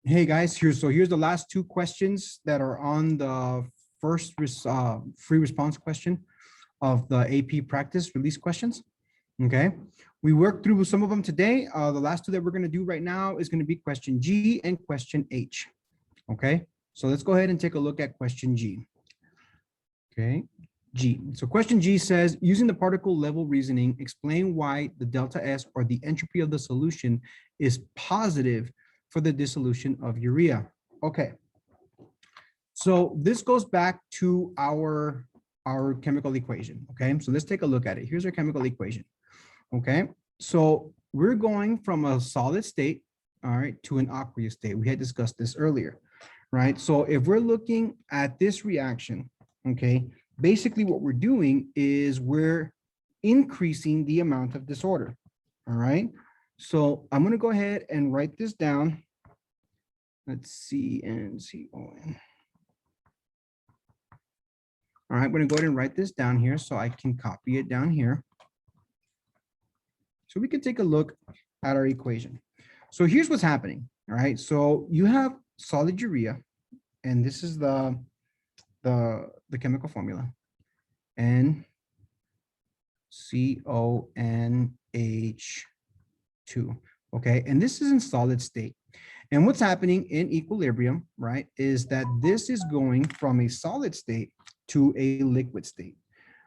Hey guys, here's the last two questions that are on the first free response question of the AP practice release questions. Okay, we worked through some of them today. The last two that we're going to do right now is going to be question G and question H. Okay, so let's go ahead and take a look at question G. Okay, G. So question G says, using the particle level reasoning, explain why the delta S, or the entropy of the solution, is positive for the dissolution of urea. Okay, so this goes back to our chemical equation. Okay, so let's take a look at it. Here's our chemical equation. Okay, so we're going from a solid state, all right, to an aqueous state. We had discussed this earlier, right? So if we're looking at this reaction, okay, basically what we're doing is we're increasing the amount of disorder, all right? So I'm going to go ahead and write this down. Let's see, NCON. All right, I'm going to go ahead and write this down here so I can copy it down here. So we can take a look at our equation. So here's what's happening, all right? So you have solid urea, and this is the chemical formula, NCONH2, okay? And this is in solid state. And what's happening in equilibrium, right, is that this is going from a solid state to a liquid state.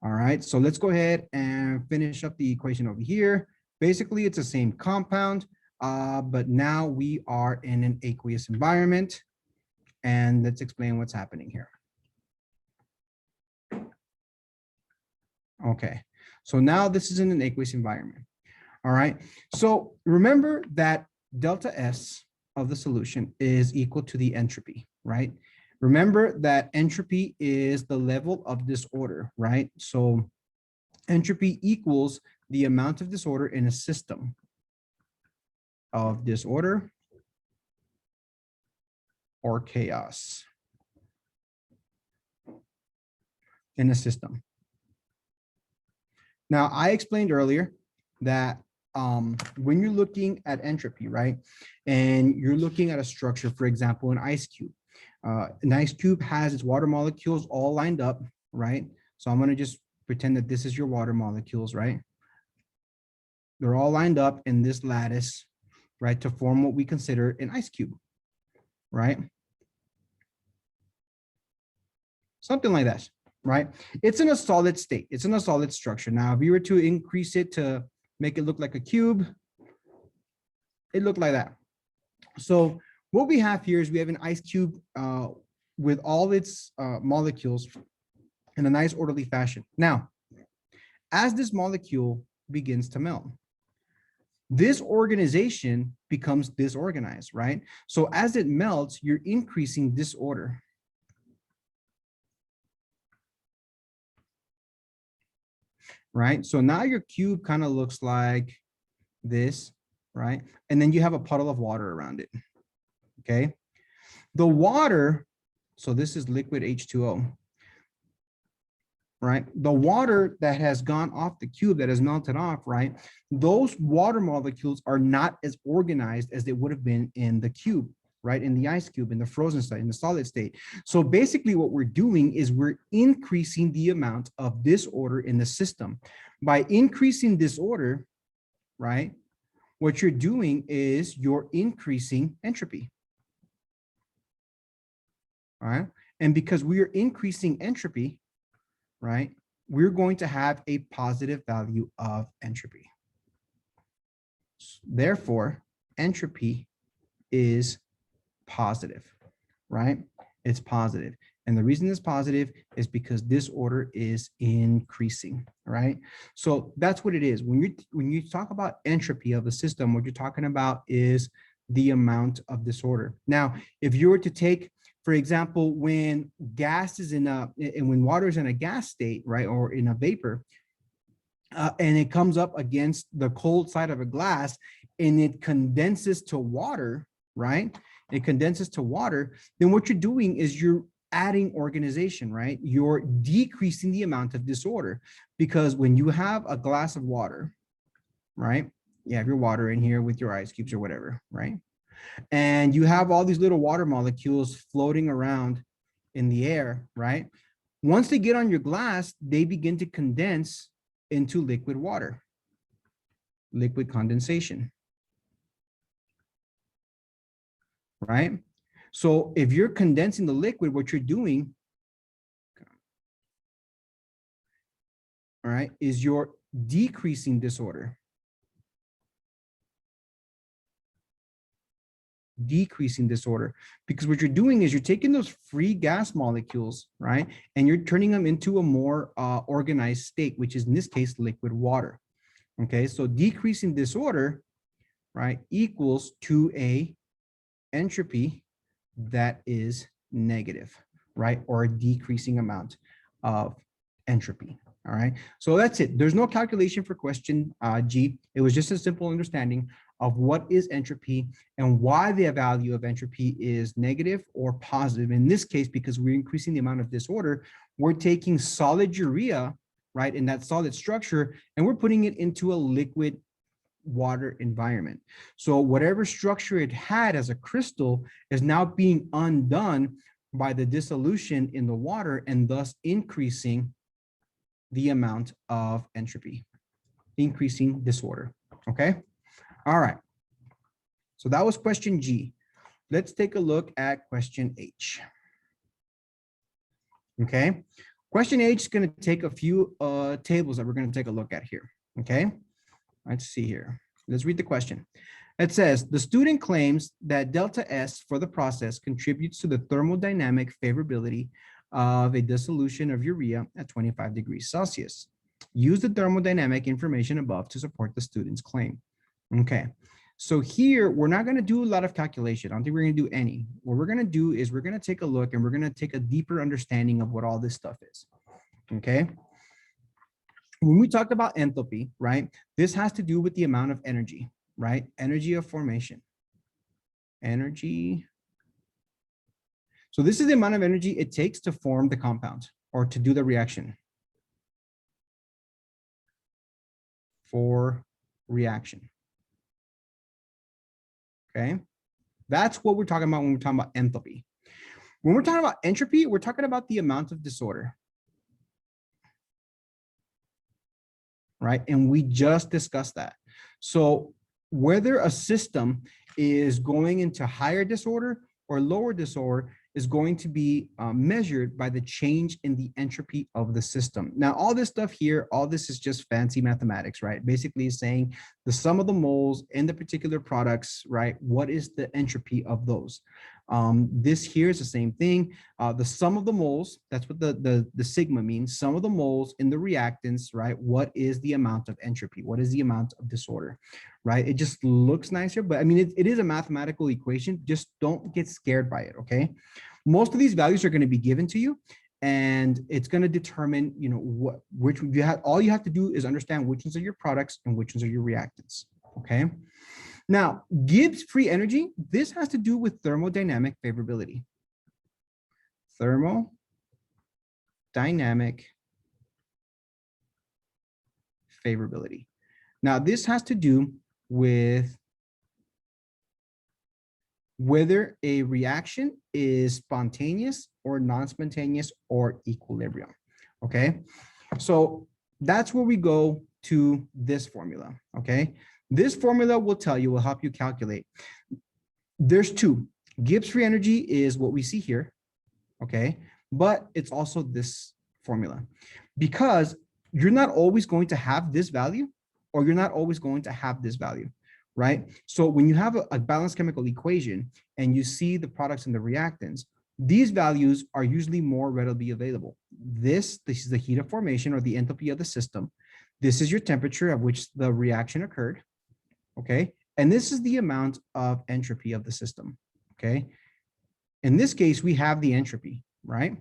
All right, so let's go ahead and finish up the equation over here. Basically, it's the same compound, but now we are in an aqueous environment. And let's explain what's happening here. Okay, so now this is in an aqueous environment. All right, so remember that delta S of the solution is equal to the entropy, right? Remember that entropy is the level of disorder, right? So entropy equals the amount of disorder in a system of disorder or chaos in a system. Now, I explained earlier that when you're looking at entropy, right, and you're looking at a structure, for example, an ice cube. An ice cube has its water molecules all lined up, right? So I'm going to just pretend that this is your water molecules, right? They're all lined up in this lattice, right, to form what we consider an ice cube, right? Something like that, right? It's in a solid state. It's in a solid structure. Now, if you were to increase it to make it look like a cube, it looked like that. So what we have here is we have an ice cube with all its molecules in a nice orderly fashion. Now, as this molecule begins to melt, this organization becomes disorganized, right? So as it melts, you're increasing disorder. Right? So now your cube kind of looks like this, right? And then you have a puddle of water around it. Okay. The water, so this is liquid H2O, right? The water that has gone off the cube, that has melted off, right? Those water molecules are not as organized as they would have been in the cube, right? In the ice cube, in the frozen state, in the solid state. So basically what we're doing is we're increasing the amount of disorder in the system. By increasing disorder, right? What you're doing is you're increasing entropy. All right. And because we are increasing entropy, right, we're going to have a positive value of entropy. Therefore, entropy is positive, right? It's positive. And the reason it's positive is because disorder is increasing, right? So that's what it is. When you talk about entropy of the system, what you're talking about is the amount of disorder. Now, if you were to take, for example, when gas is when water is in a gas state, right, or in a vapor, and it comes up against the cold side of a glass and it condenses to water, right? It condenses to water, then what you're doing is you're adding organization, right? You're decreasing the amount of disorder, because when you have a glass of water, right? You have your water in here with your ice cubes or whatever, right? And you have all these little water molecules floating around in the air, right? Once they get on your glass, they begin to condense into liquid water, liquid condensation, right? So if you're condensing the liquid, what you're doing, all right, is you're decreasing disorder. Decreasing disorder, because what you're doing is you're taking those free gas molecules, right, and you're turning them into a more organized state, which is in this case liquid water. Okay, so decreasing disorder, right, equals to a entropy that is negative, right, or a decreasing amount of entropy. All right, so that's it. There's no calculation for question G. It was just a simple understanding of what is entropy and why the value of entropy is negative or positive. In this case, because we're increasing the amount of disorder, we're taking solid urea, right, in that solid structure, and we're putting it into a liquid water environment. So whatever structure it had as a crystal is now being undone by the dissolution in the water, and thus increasing the amount of entropy, increasing disorder. Okay. All right. So that was question G. Let's take a look at question H. Okay. Question H is going to take a few tables that we're going to take a look at here. Okay. Let's see here. Let's read the question. It says, the student claims that delta S for the process contributes to the thermodynamic favorability of a dissolution of urea at 25 degrees Celsius. Use the thermodynamic information above to support the student's claim. Okay, so here we're not going to do a lot of calculation. I don't think we're going to do any. What we're going to do is we're going to take a look and we're going to take a deeper understanding of what all this stuff is. Okay. When we talked about enthalpy, right, this has to do with the amount of energy, right? Energy of formation. Energy. So this is the amount of energy it takes to form the compound or to do the reaction. For reaction. Okay. That's what we're talking about when we're talking about enthalpy. When we're talking about entropy, we're talking about the amount of disorder. Right? And we just discussed that. So whether a system is going into higher disorder or lower disorder is going to be measured by the change in the entropy of the system. Now, all this stuff here, all this is just fancy mathematics, right? Basically saying the sum of the moles in the particular products, right? What is the entropy of those? This here is the same thing. The sum of the moles, that's what the sigma means, sum of the moles in the reactants, right? What is the amount of entropy? What is the amount of disorder, right? It just looks nicer, but I mean, it is a mathematical equation. Just don't get scared by it, okay? Most of these values are going to be given to you, and it's going to determine, you know, which you have. All you have to do is understand which ones are your products and which ones are your reactants, okay? Now, Gibbs free energy, this has to do with thermodynamic favorability. Thermodynamic favorability. Now, this has to do with whether a reaction is spontaneous or non-spontaneous or equilibrium, okay? So that's where we go to this formula, okay? This formula will tell you, will help you calculate. There's two. Gibbs free energy is what we see here, okay? But it's also this formula, because you're not always going to have this value, or you're not always going to have this value, right? So when you have a balanced chemical equation and you see the products and the reactants, these values are usually more readily available. This is the heat of formation or the enthalpy of the system. This is your temperature at which the reaction occurred, okay? And this is the amount of entropy of the system, okay? In this case, we have the entropy, right?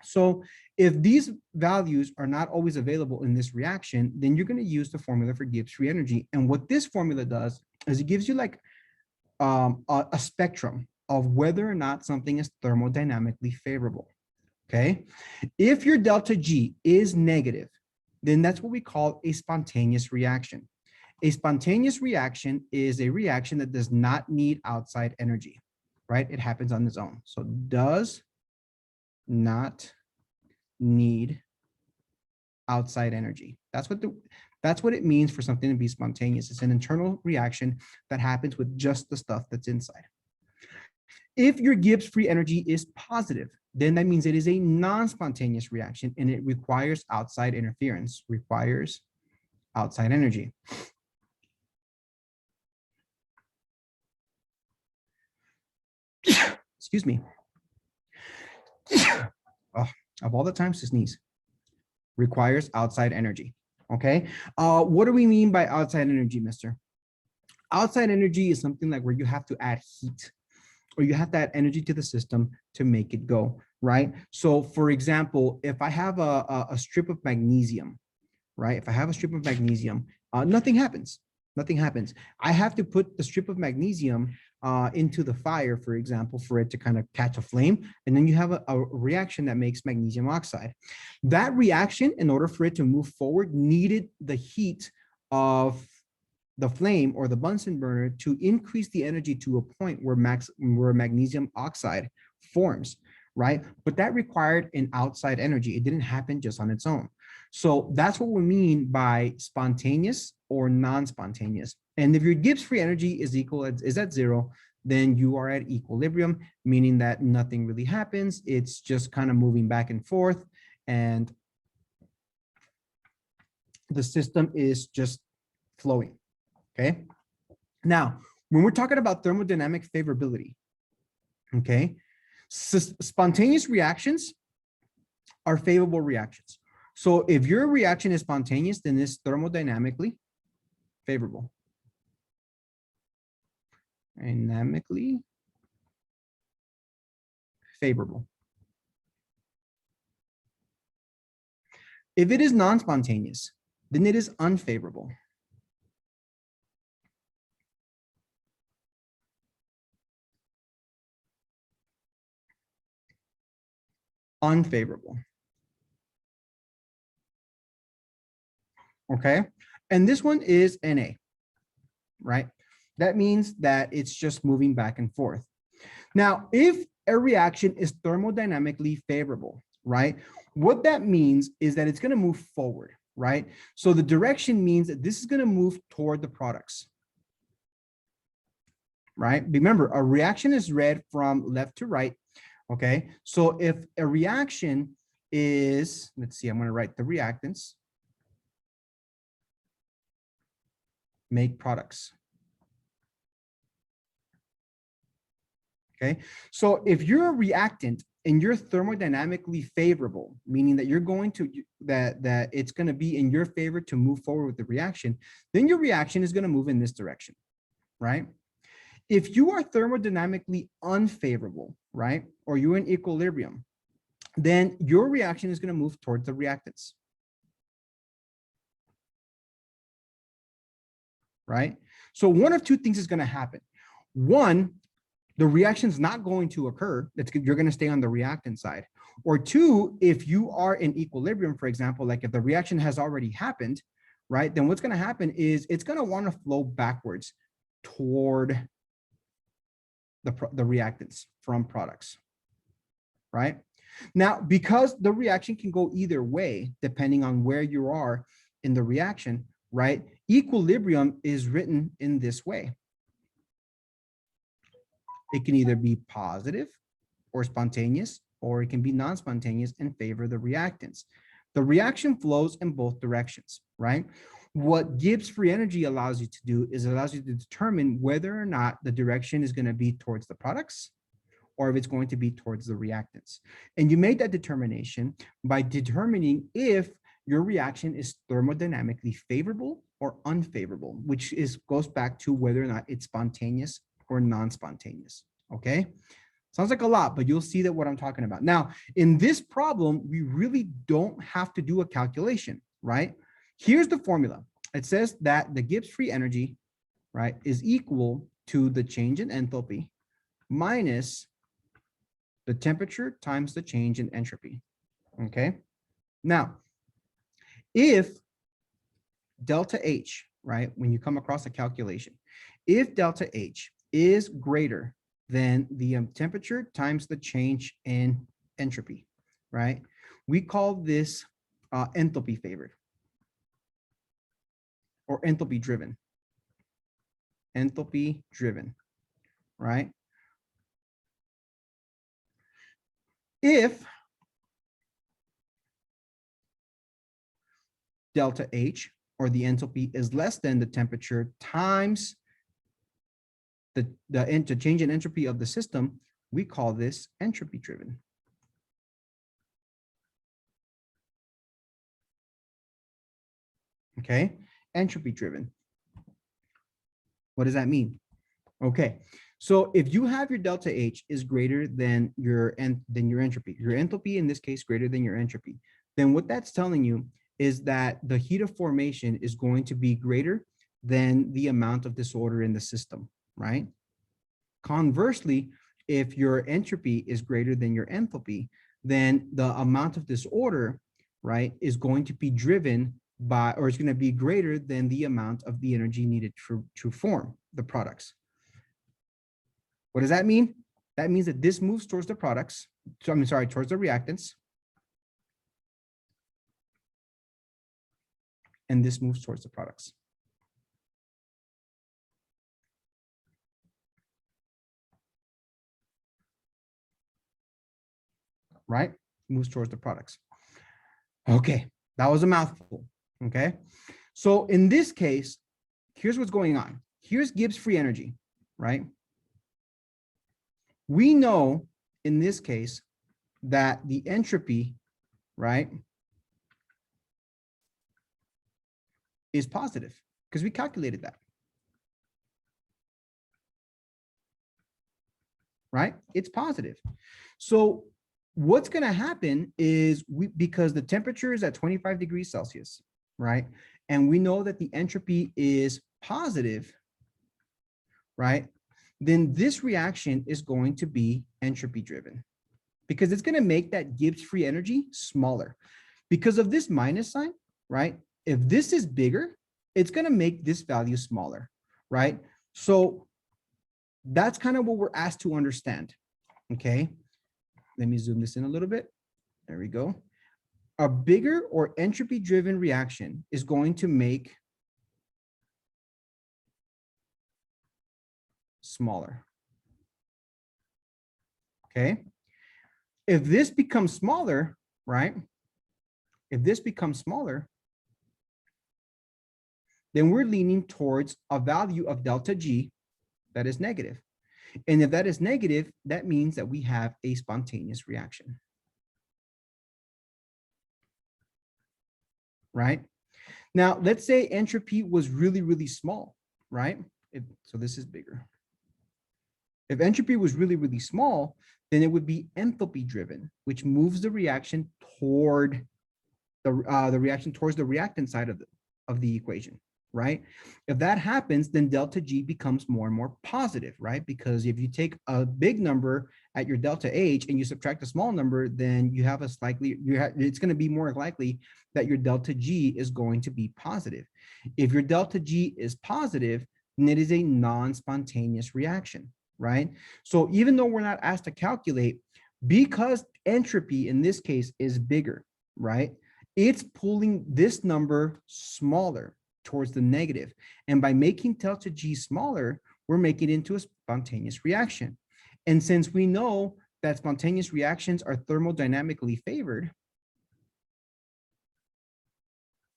So if these values are not always available in this reaction, then you're going to use the formula for Gibbs free energy. And what this formula does is it gives you like a spectrum of whether or not something is thermodynamically favorable, okay? If your delta G is negative, then that's what we call a spontaneous reaction. A spontaneous reaction is a reaction that does not need outside energy, right? It happens on its own. So does not need outside energy. That's what it means for something to be spontaneous. It's an internal reaction that happens with just the stuff that's inside. If your Gibbs free energy is positive, then that means it is a non-spontaneous reaction and it requires outside interference, requires outside energy. Excuse me. Oh, of all the times to sneeze. Requires outside energy. Okay. What do we mean by outside energy, mister? Outside energy is something like where you have to add heat or you have to add energy to the system to make it go, right? So for example, if I have a strip of magnesium, right? If I have a strip of magnesium, nothing happens. Nothing happens. I have to put the strip of magnesium into the fire, for example, for it to kind of catch a flame. And then you have a reaction that makes magnesium oxide. That reaction, in order for it to move forward, needed the heat of the flame or the Bunsen burner to increase the energy to a point where magnesium oxide forms, right? But that required an outside energy. It didn't happen just on its own. So that's what we mean by spontaneous or non-spontaneous. And if your Gibbs free energy is at 0, then you are at equilibrium, meaning that nothing really happens. It's just kind of moving back and forth, and the system is just flowing. Okay. Now, when we're talking about thermodynamic favorability, okay, spontaneous reactions are favorable reactions. So if your reaction is spontaneous, then it's thermodynamically favorable. Dynamically favorable. If it is non-spontaneous, then it is unfavorable. Unfavorable. Okay, and this one is Na, right? That means that it's just moving back and forth. Now, if a reaction is thermodynamically favorable, right? What that means is that it's going to move forward, right? So the direction means that this is going to move toward the products, right? Remember, a reaction is read from left to right, okay? So if a reaction is, let's see, I'm going to write the reactants, make products. Okay, so if you're a reactant and you're thermodynamically favorable, meaning that you're going to, that it's going to be in your favor to move forward with the reaction, then your reaction is going to move in this direction, right? If you are thermodynamically unfavorable, right, or you're in equilibrium, then your reaction is going to move towards the reactants, right? So one of two things is going to happen. One, the reaction is not going to occur. You're going to stay on the reactant side. Or two, if you are in equilibrium, for example, like if the reaction has already happened, right, then what's going to happen is it's going to want to flow backwards toward the reactants from products, right? Now, because the reaction can go either way, depending on where you are in the reaction, right? Equilibrium is written in this way. It can either be positive or spontaneous, or it can be non-spontaneous and favor the reactants. The reaction flows in both directions, right? What Gibbs free energy allows you to do is it allows you to determine whether or not the direction is going to be towards the products or if it's going to be towards the reactants. And you made that determination by determining if your reaction is thermodynamically favorable or unfavorable, which goes back to whether or not it's spontaneous or non-spontaneous. Okay, sounds like a lot, but you'll see that what I'm talking about. Now, in this problem, we really don't have to do a calculation, right? Here's the formula. It says that the Gibbs free energy, right, is equal to the change in enthalpy minus the temperature times the change in entropy. Okay, now if delta H right? When you come across a calculation, if delta H is greater than the temperature times the change in entropy, right? We call this enthalpy favored or enthalpy driven. Enthalpy driven, right? If delta H or the enthalpy is less than the temperature times the change in entropy of the system, we call this entropy driven. Okay, entropy driven. What does that mean? Okay, so if you have your delta H is greater than your entropy, your enthalpy in this case greater than your entropy, then what that's telling you is that the heat of formation is going to be greater than the amount of disorder in the system, right? Conversely, if your entropy is greater than your enthalpy, then the amount of disorder, right, is going to be driven by, or is going to be greater than the amount of the energy needed to form the products. What does that mean? That means that this moves towards the products. So I'm sorry, towards the reactants. And this moves towards the products. Right? Moves towards the products. Okay, that was a mouthful. Okay. So in this case, here's what's going on. Here's Gibbs free energy, right? We know in this case that the entropy, right, is positive because we calculated that. Right? It's positive. So what's going to happen is because the temperature is at 25 degrees Celsius, right? And we know that the entropy is positive, right? Then this reaction is going to be entropy driven because it's going to make that Gibbs free energy smaller because of this minus sign, right? If this is bigger, it's going to make this value smaller, right? So that's kind of what we're asked to understand. Okay. Let me zoom this in a little bit. There we go. A bigger or entropy driven reaction is going to make smaller. Okay. If this becomes smaller, right? If this becomes smaller, then we're leaning towards a value of delta G that is negative. And if that is negative, that means that we have a spontaneous reaction. Right? Now, let's say entropy was really, really small, right? So this is bigger. If entropy was really, really small, then it would be enthalpy driven, which moves the reaction toward the reaction towards the reactant side of the equation, right? If that happens, then delta G becomes more and more positive, right? Because if you take a big number at your delta H and you subtract a small number, then you have it's going to be more likely that your delta G is going to be positive. If your delta G is positive, then it is a non-spontaneous reaction, right? So even though we're not asked to calculate, because entropy in this case is bigger, right? It's pulling this number smaller towards the negative. And by making delta G smaller, we're making it into a spontaneous reaction. And since we know that spontaneous reactions are thermodynamically favored,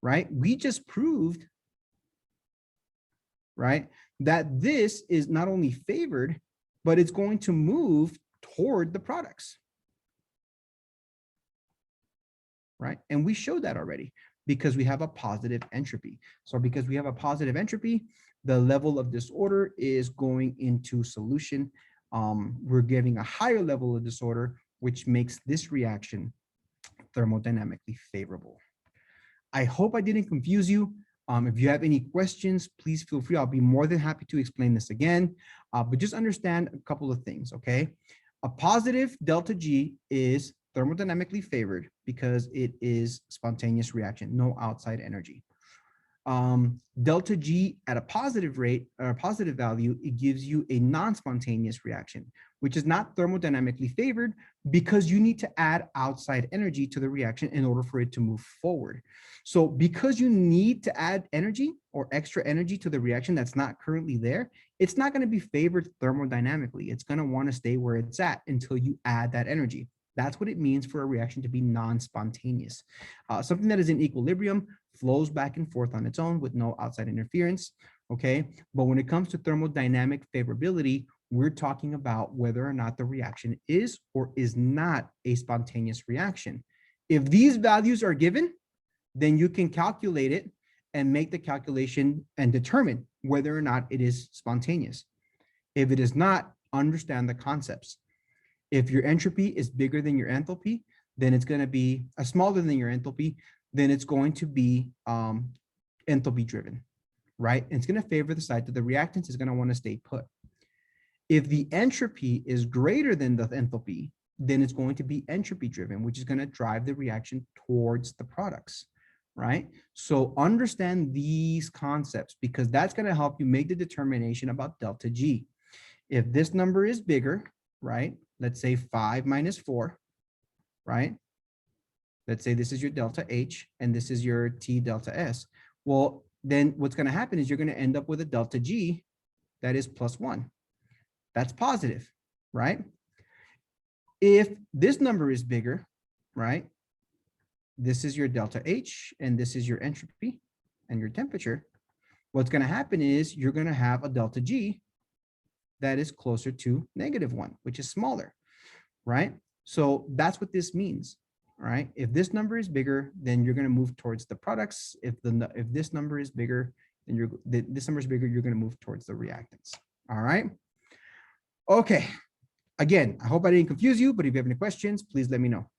right? We just proved, right, that this is not only favored, but it's going to move toward the products. Right? And we showed that already because we have a positive entropy. So because we have a positive entropy, the level of disorder is going into solution. We're giving a higher level of disorder, which makes this reaction thermodynamically favorable. I hope I didn't confuse you. If you have any questions, please feel free. I'll be more than happy to explain this again, but just understand a couple of things, okay? A positive delta G is thermodynamically favored because it is spontaneous reaction, no outside energy. Delta G at a positive rate or a positive value, it gives you a non-spontaneous reaction, which is not thermodynamically favored because you need to add outside energy to the reaction in order for it to move forward. So because you need to add energy or extra energy to the reaction that's not currently there, it's not going to be favored thermodynamically. It's going to want to stay where it's at until you add that energy. That's what it means for a reaction to be non-spontaneous. Something that is in equilibrium flows back and forth on its own with no outside interference, okay? But when it comes to thermodynamic favorability, we're talking about whether or not the reaction is or is not a spontaneous reaction. If these values are given, then you can calculate it and make the calculation and determine whether or not it is spontaneous. If it is not, understand the concepts. If your entropy is bigger than your enthalpy, then it's going to be smaller than your enthalpy, then it's going to be enthalpy driven, right? And it's going to favor the side that the reactants is going to want to stay put. If the entropy is greater than the enthalpy, then it's going to be entropy driven, which is going to drive the reaction towards the products, right? So understand these concepts because that's going to help you make the determination about delta G. If this number is bigger, right? Let's say 5 minus 4, right? Let's say this is your delta H and this is your T delta S. Well, then what's going to happen is you're going to end up with a delta G that is +1. That's positive, right? If this number is bigger, right? This is your delta H and this is your entropy and your temperature. What's going to happen is you're going to have a delta G that is closer to -1, which is smaller, right? So that's what this means, right? If this number is bigger, then you're going to move towards the products. If this number is bigger, then this number is bigger, you're going to move towards the reactants. All right. Okay. Again, I hope I didn't confuse you, but if you have any questions, please let me know.